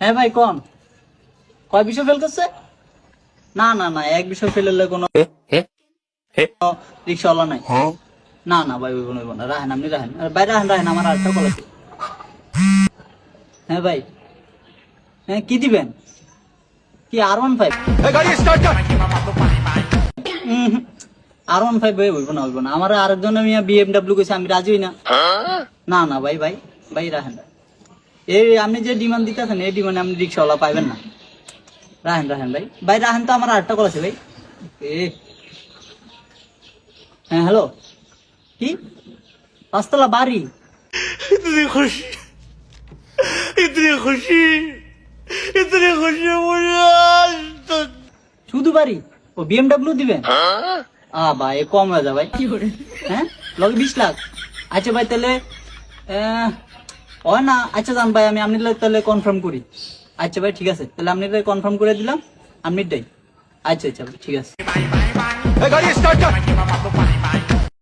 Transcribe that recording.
হ্যাঁ ভাই কোন কয় বিষয় ফেল করছে? না না না, এক বিষয় ফেল হলে কোনো রিক্সাওয়ালা নাই। না না ভাই ওই কোনো না, রাহেন আপনি রাহেন ভাই, রাহেন রাহেন, আমার আরেকটা কল আছে। হ্যাঁ ভাই, হ্যাঁ কি দিবেন? কি R15? R15 ভাই হইব না, হইব না। আমার আরেকজন আমি BMW কইছে, আমি রাজি হই না। না না ভাই ভাই ভাই রাহেন, এই আপনি যে ডিমান্ড দিতেছেন এই ডিমান্ডে আপনি রিক্সাওয়ালা পাইবেন না। রাহেন রাহেন ভাই ভাই রাহেন, তো আমার আরেকটা কল আছে ভাই। হ্যাঁ হ্যালো, কি 5 তলা বাড়ি? इतनी खुशी इतनी खुशी इतनी खुशी मुझे आज तक। শুধু বাড়ি? ও BMW দিবেন? ভাই কম হয়ে যায় ভাই। হ্যাঁ লগে 20 লাখ। আচ্ছা ভাই তাহলে হয় না, আচ্ছা যান ভাই, আমি আপনি তাহলে কনফার্ম করি। আচ্ছা ভাই ঠিক আছে, তাহলে আপনি কনফার্ম করে দিলাম, আপনি দেই। আচ্ছা আচ্ছা ঠিক আছে। गाड़ी स्टार्ट कर।